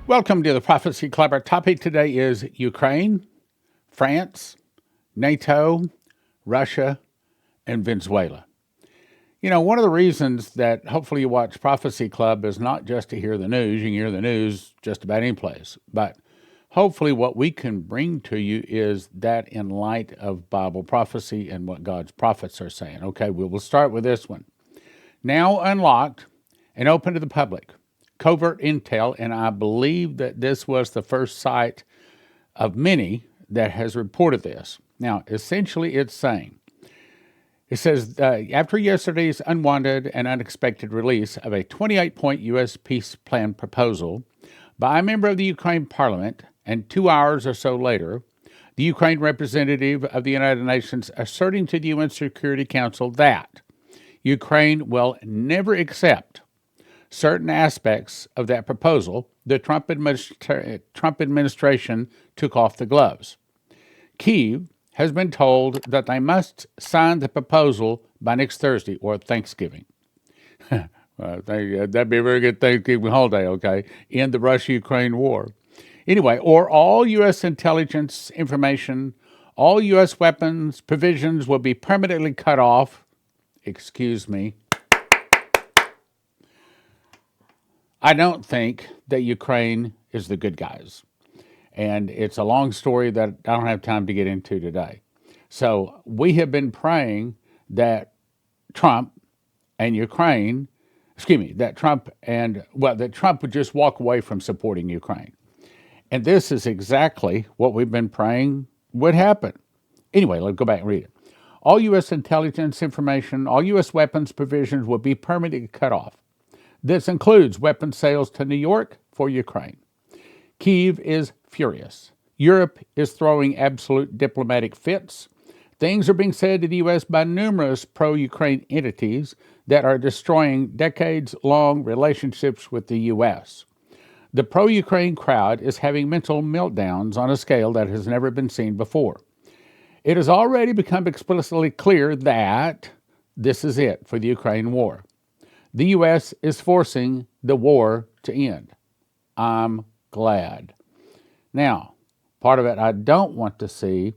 Welcome to the Prophecy Club. Our topic today is Ukraine, France, NATO, Russia, and Venezuela. You know, one of the reasons that hopefully you watch Prophecy Club is not just to hear the news. You can hear the news just about any place. But hopefully what we can bring to you is that in light of Bible prophecy and what God's prophets are saying. Okay, we will start with this one. Now unlocked and open to the public. Covert intel, and I believe that this was the first site of many that has reported this. Now, essentially, it says, after yesterday's unwanted and unexpected release of a 28-point U.S. peace plan proposal by a member of the Ukraine parliament, and 2 hours or so later, the Ukraine representative of the United Nations asserting to the UN Security Council that Ukraine will never accept certain aspects of that proposal, the Trump administration took off the gloves. Kiev has been told that they must sign the proposal by next Thursday or Thanksgiving. That'd be a very good Thanksgiving holiday, okay? End the Russia-Ukraine war. Anyway, or all U.S. intelligence information, all U.S. weapons provisions will be permanently cut off. Excuse me. I don't think that Ukraine is the good guys. And it's a long story that I don't have time to get into today. So we have been praying that Trump and Ukraine, that Trump would just walk away from supporting Ukraine. And this is exactly what we've been praying would happen. Anyway, let's go back and read it. All U.S. intelligence information, all U.S. weapons provisions will be permanently cut off. This includes weapon sales to New York for Ukraine. Kiev is furious. Europe is throwing absolute diplomatic fits. Things are being said to the U.S. by numerous pro-Ukraine entities that are destroying decades-long relationships with the U.S. The pro-Ukraine crowd is having mental meltdowns on a scale that has never been seen before. It has already become explicitly clear that this is it for the Ukraine war. The U.S. is forcing the war to end. I'm glad. Now, part of it I don't want to see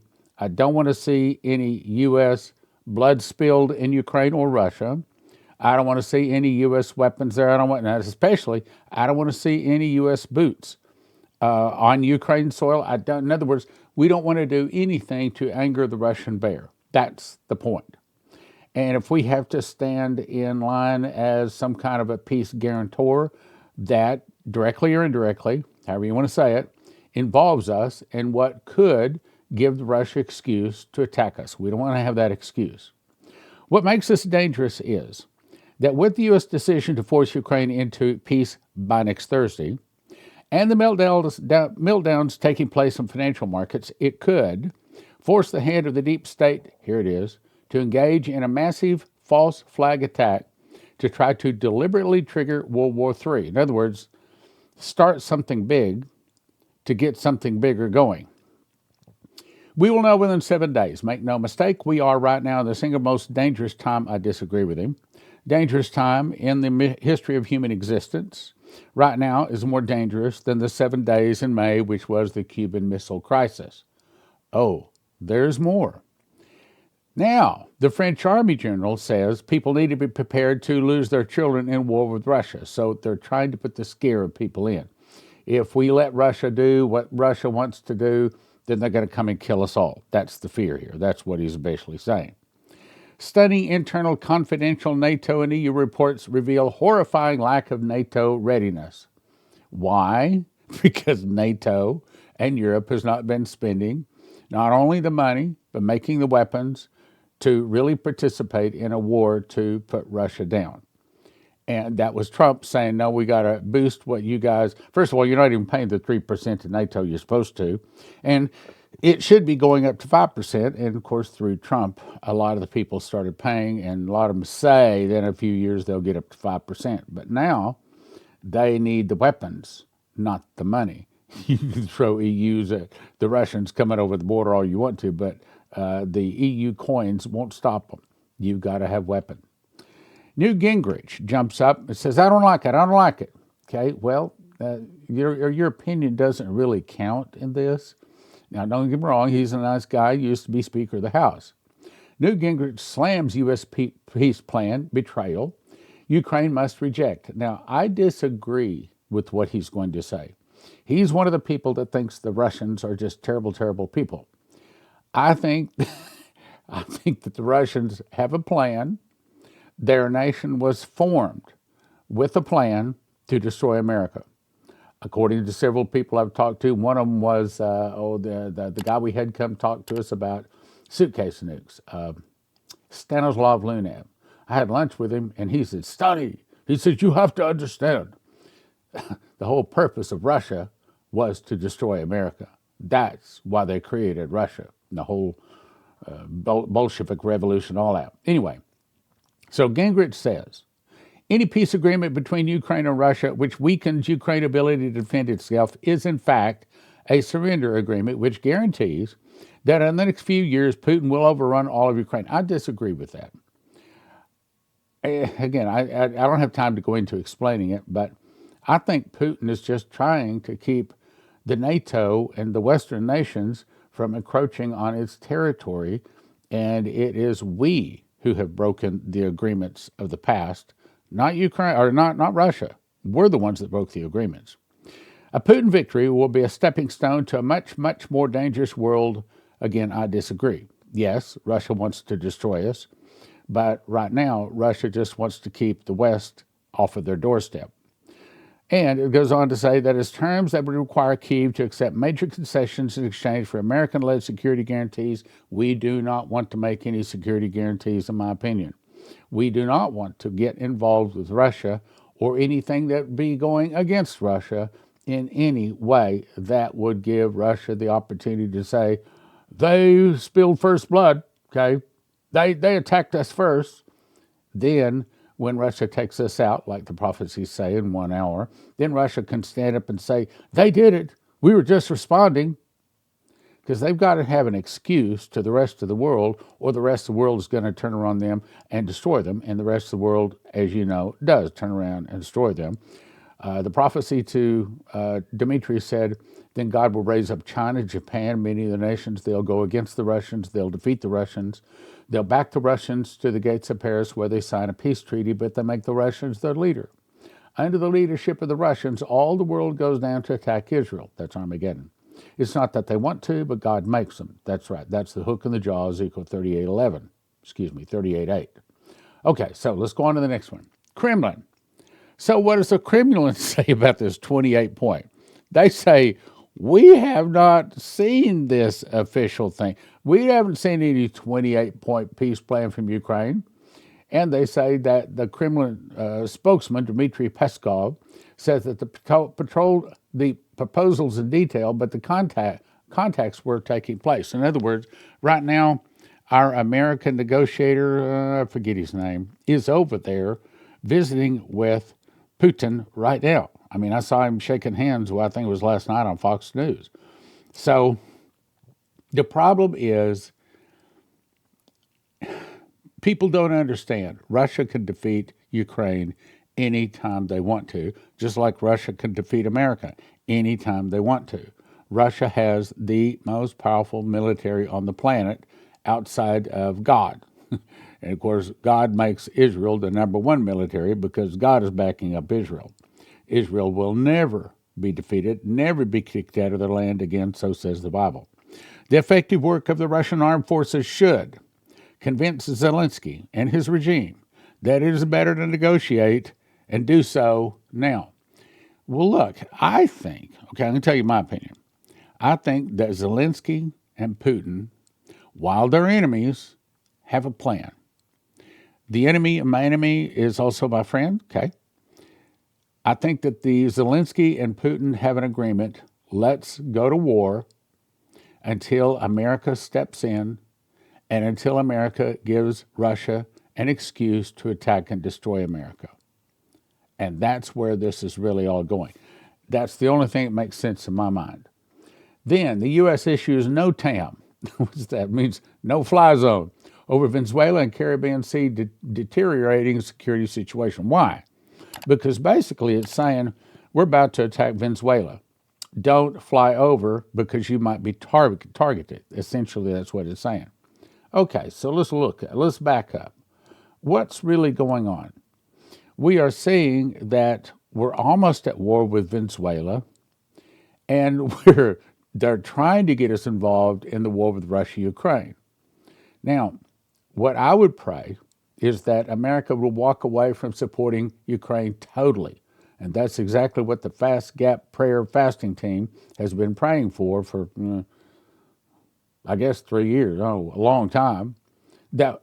any U.S. blood spilled in Ukraine or Russia. I don't want to see any U.S. weapons there. I don't want to see any U.S. boots on Ukraine soil. In other words, we don't want to do anything to anger the Russian bear. That's the point. And if we have to stand in line as some kind of a peace guarantor, that directly or indirectly, however you want to say it, involves us in what could give the Russia excuse to attack us. We don't want to have that excuse. What makes this dangerous is that with the U.S. decision to force Ukraine into peace by next Thursday, and the meltdowns taking place in financial markets, it could force the hand of the deep state, here it is, to engage in a massive false flag attack to try to deliberately trigger World War III. In other words, start something big to get something bigger going. We will know within 7 days. Make no mistake, we are right now in the single most dangerous time, I disagree with him, dangerous time in the history of human existence. Right now is more dangerous than the 7 days in May, which was the Cuban Missile Crisis. Oh, there's more. Now, the French Army general says people need to be prepared to lose their children in war with Russia. So they're trying to put the scare of people in. If we let Russia do what Russia wants to do, then they're going to come and kill us all. That's the fear here. That's what he's basically saying. Stunning internal confidential NATO and EU reports reveal horrifying lack of NATO readiness. Why? Because NATO and Europe has not been spending not only the money, but making the weapons to really participate in a war to put Russia down. And that was Trump saying, no, we got to boost what you guys, first of all, you're not even paying the 3% to NATO you're supposed to. And it should be going up to 5%. And of course, through Trump, a lot of the people started paying, and a lot of them say that in a few years they'll get up to 5%. But now they need the weapons, not the money. You can throw EUs at the Russians coming over the border all you want to, but the EU coins won't stop them. You've got to have weapons. Newt Gingrich jumps up and says, I don't like it. Okay, well, your opinion doesn't really count in this. Now, don't get me wrong, he's a nice guy, used to be Speaker of the House. Newt Gingrich slams U.S. peace plan, betrayal. Ukraine must reject. Now, I disagree with what he's going to say. He's one of the people that thinks the Russians are just terrible, terrible people. I think, I think that the Russians have a plan. Their nation was formed with a plan to destroy America. According to several people I've talked to, one of them was the guy we had come talk to us about suitcase nukes, Stanislav Lunev. I had lunch with him, and he said, "Study." He said, "You have to understand, the whole purpose of Russia was to destroy America. That's why they created Russia, the whole Bolshevik revolution, all that." Anyway, so Gingrich says, any peace agreement between Ukraine and Russia which weakens Ukraine's ability to defend itself is in fact a surrender agreement which guarantees that in the next few years Putin will overrun all of Ukraine. I disagree with that. Again, I don't have time to go into explaining it, but I think Putin is just trying to keep the NATO and the Western nations from encroaching on its territory, and it is we who have broken the agreements of the past, not Ukraine or not Russia. We're the ones that broke the agreements. A Putin victory will be a stepping stone to a much, much more dangerous world. Again, I disagree. Yes, Russia wants to destroy us, but right now, Russia just wants to keep the West off of their doorstep. And it goes on to say that as terms that would require Kiev to accept major concessions in exchange for American-led security guarantees, we do not want to make any security guarantees, in my opinion. We do not want to get involved with Russia or anything that would be going against Russia in any way that would give Russia the opportunity to say, they spilled first blood, okay? They attacked us first. Then, when Russia takes us out, like the prophecies say, in 1 hour, then Russia can stand up and say, they did it. We were just responding. Because they've got to have an excuse to the rest of the world, or the rest of the world is going to turn around them and destroy them. And the rest of the world, as you know, does turn around and destroy them. The prophecy to Dmitry said, then God will raise up China, Japan, many of the nations. They'll go against the Russians. They'll defeat the Russians. They'll back the Russians to the gates of Paris where they sign a peace treaty, but they make the Russians their leader. Under the leadership of the Russians, all the world goes down to attack Israel. That's Armageddon. It's not that they want to, but God makes them. That's right. That's the hook in the jaw, Ezekiel 38:11. 38:8. Okay, so let's go on to the next one. Kremlin. So what does the Kremlin say about this 28 point? They say, we have not seen this official thing. We haven't seen any 28-point peace plan from Ukraine. And they say that the Kremlin spokesman, Dmitry Peskov, says that the proposals in detail, but the contacts were taking place. In other words, right now, our American negotiator, I forget his name, is over there visiting with Putin right now. I mean, I saw him shaking hands, well, I think it was last night on Fox News. So the problem is people don't understand. Russia can defeat Ukraine anytime they want to, just like Russia can defeat America anytime they want to. Russia has the most powerful military on the planet outside of God. And of course, God makes Israel the number one military because God is backing up Israel. Israel will never be defeated, never be kicked out of their land again, so says the Bible. The effective work of the Russian armed forces should convince Zelensky and his regime that it is better to negotiate and do so now. Well, look, I think, okay, I'm going to tell you my opinion. I think that Zelensky and Putin, while they're enemies, have a plan. The enemy of my enemy is also my friend, okay? I think that the Zelensky and Putin have an agreement. Let's go to war until America steps in and until America gives Russia an excuse to attack and destroy America. And that's where this is really all going. That's the only thing that makes sense in my mind. Then the U.S. issues no TAM. What does that mean? No fly zone over Venezuela and Caribbean Sea deteriorating security situation. Why? Because basically it's saying We're about to attack Venezuela. Don't fly over because you might be targeted. Essentially, that's what it's saying. Okay, so let's back up. What's really going on? We are seeing that we're almost at war with Venezuela, and they're trying to get us involved in the war with Russia, Ukraine. Now, what I would pray is that America will walk away from supporting Ukraine totally. And that's exactly what the Fast Gap Prayer Fasting Team has been praying for, I guess, 3 years, a long time, that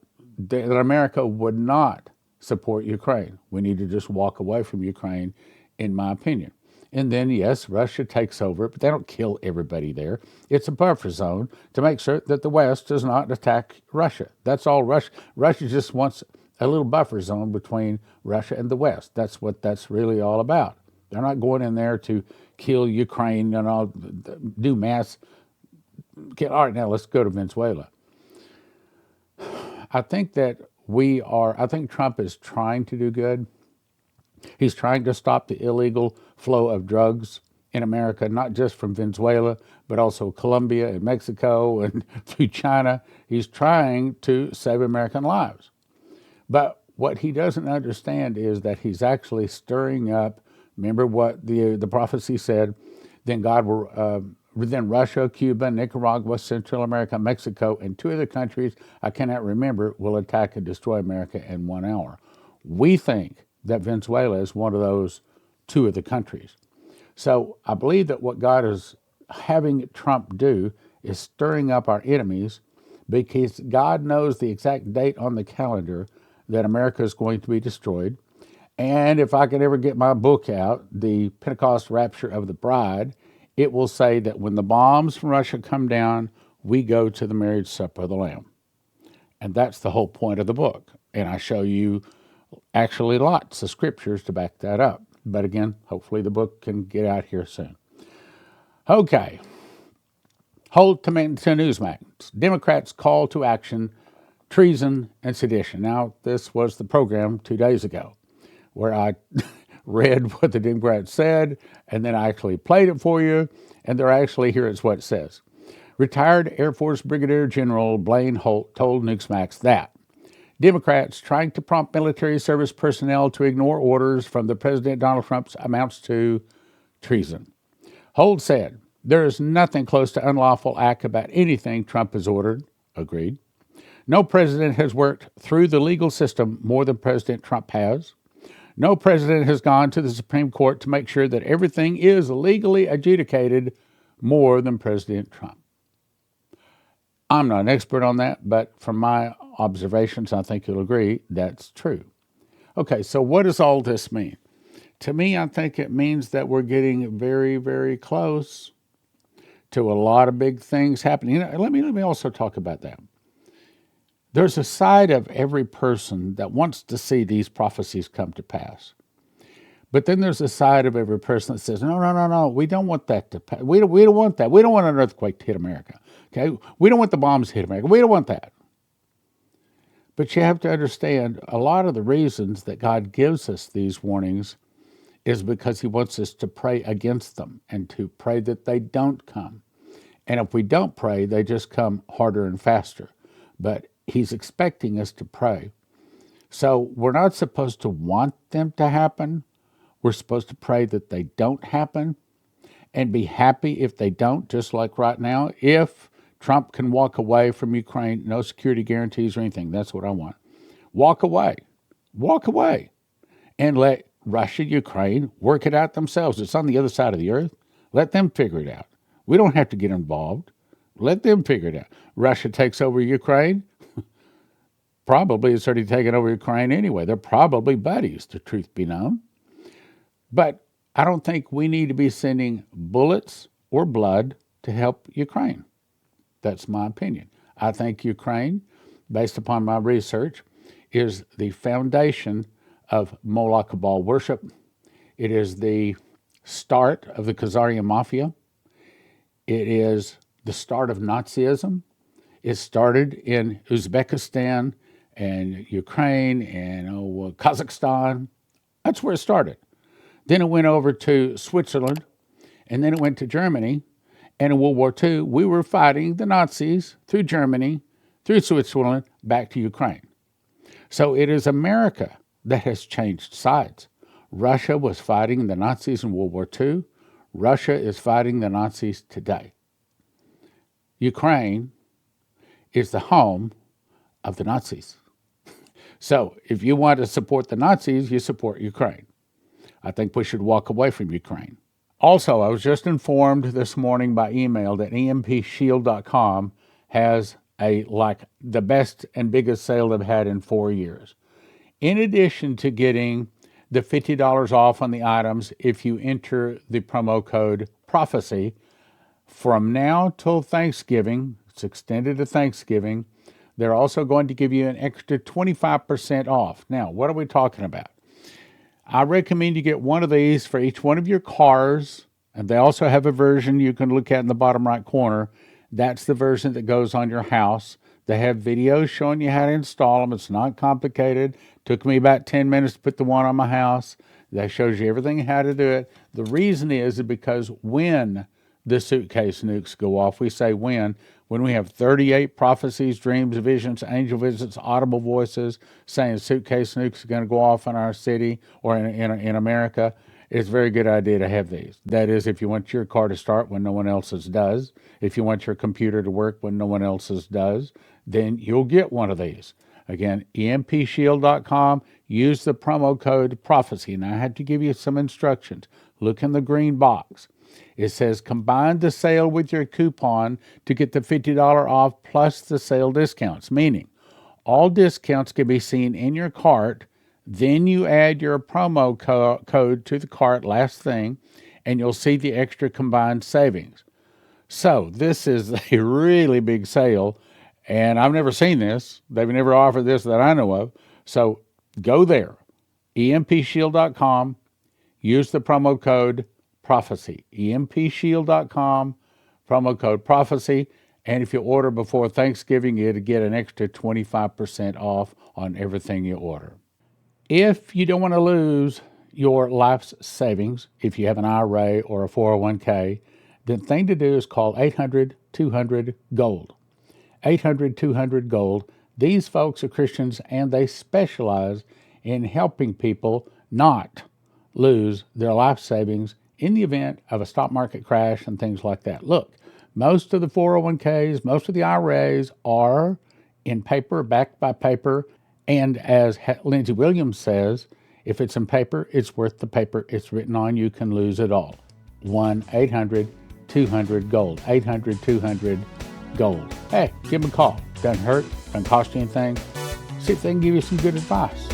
America would not support Ukraine. We need to just walk away from Ukraine, in my opinion. And then, yes, Russia takes over, but they don't kill everybody there. It's a buffer zone to make sure that the West does not attack Russia. That's all Russia. Russia just wants a little buffer zone between Russia and the West. That's what that's really all about. They're not going in there to kill Ukraine and all, do mass. Okay, all right, now let's go to Venezuela. I think Trump is trying to do good. He's trying to stop the illegal flow of drugs in America, not just from Venezuela, but also Colombia and Mexico and through China. He's trying to save American lives. But what he doesn't understand is that he's actually stirring up. Remember what the prophecy said? Then then Russia, Cuba, Nicaragua, Central America, Mexico, and 2 other countries I cannot remember will attack and destroy America in 1 hour. We think that Venezuela is one of those 2 of the countries. So I believe that what God is having Trump do is stirring up our enemies, because God knows the exact date on the calendar that America is going to be destroyed. And if I can ever get my book out, The Pentecost Rapture of the Bride, it will say that when the bombs from Russia come down, we go to the marriage supper of the Lamb. And that's the whole point of the book. And I show you actually lots of scriptures to back that up. But again, hopefully the book can get out here soon. Okay. Hold to Newsmax. Democrats call to action, treason and sedition. Now, this was the program 2 days ago where I read what the Democrats said, and then I actually played it for you, and here's what it says. Retired Air Force Brigadier General Blaine Holt told Newsmax that Democrats trying to prompt military service personnel to ignore orders from the President Donald Trump amounts to treason. Holt said, there is nothing close to unlawful act about anything Trump has ordered. Agreed. No president has worked through the legal system more than President Trump has. No president has gone to the Supreme Court to make sure that everything is legally adjudicated more than President Trump. I'm not an expert on that, but from my observations, I think you'll agree that's true. Okay, so what does all this mean? To me, I think it means that we're getting very, very close to a lot of big things happening. Let me also talk about that. There's a side of every person that wants to see these prophecies come to pass. But then there's a side of every person that says, no, we don't want that to pass. We don't want that. We don't want an earthquake to hit America. Okay? We don't want the bombs to hit America. We don't want that. But you have to understand, a lot of the reasons that God gives us these warnings is because he wants us to pray against them and to pray that they don't come. And if we don't pray, they just come harder and faster. But he's expecting us to pray. So we're not supposed to want them to happen. We're supposed to pray that they don't happen and be happy if they don't, just like right now. If Trump can walk away from Ukraine, no security guarantees or anything, that's what I want. Walk away. Walk away. And let Russia, Ukraine, work it out themselves. It's on the other side of the earth. Let them figure it out. We don't have to get involved. Let them figure it out. Russia takes over Ukraine. Probably it's already taken over Ukraine anyway. They're probably buddies, the truth be known. But I don't think we need to be sending bullets or blood to help Ukraine. That's my opinion. I think Ukraine, based upon my research, is the foundation of Moloch Cabal worship. It is the start of the Khazarian Mafia. It is the start of Nazism. It started in Uzbekistan and Ukraine and Kazakhstan. That's where it started. Then it went over to Switzerland, and then it went to Germany. And in World War II, we were fighting the Nazis through Germany, through Switzerland, back to Ukraine. So it is America that has changed sides. Russia was fighting the Nazis in World War II. Russia is fighting the Nazis today. Ukraine is the home of the Nazis. So if you want to support the Nazis, you support Ukraine. I think we should walk away from Ukraine. Also, I was just informed this morning by email that EMPShield.com has the best and biggest sale they've had in 4 years. In addition to getting the $50 off on the items if you enter the promo code PROPHECY, from now till Thanksgiving, it's extended to Thanksgiving, they're also going to give you an extra 25% off. Now, what are we talking about? I recommend you get one of these for each one of your cars, and they also have a version you can look at in the bottom right corner. That's the version that goes on your house. They have videos showing you how to install them. It's not complicated. Took me about 10 minutes to put the one on my house. That shows you everything how to do it. The reason is because when the suitcase nukes go off, we say when we have 38 prophecies, dreams, visions, angel visits, audible voices saying suitcase nukes are going to go off in our city or in America, it's a very good idea to have these. That is, if you want your car to start when no one else's does, if you want your computer to work when no one else's does, then you'll get one of these. Again, EMPShield.com, use the promo code PROPHECY. Now, I have to give you some instructions. Look in the green box. It says combine the sale with your coupon to get the $50 off plus the sale discounts, meaning all discounts can be seen in your cart. Then you add your promo code to the cart, last thing, and you'll see the extra combined savings. So this is a really big sale, and I've never seen this. They've never offered this that I know of. So go there, EMPShield.com, use the promo code PROPHECY, EMPShield.com, promo code PROPHECY, and if you order before Thanksgiving, you'll get an extra 25% off on everything you order. If you don't want to lose your life's savings, if you have an IRA or a 401k, the thing to do is call 800-200-GOLD. 800-200-GOLD. These folks are Christians, and they specialize in helping people not lose their life savings in the event of a stock market crash and things like that. Look, most of the 401ks, most of the IRAs are in paper, backed by paper. And as Lindsey Williams says, if it's in paper, it's worth the paper it's written on. You can lose it all. 1-800-200-GOLD. 800-200-GOLD. Hey, give them a call. Doesn't hurt. Doesn't cost you anything. See if they can give you some good advice.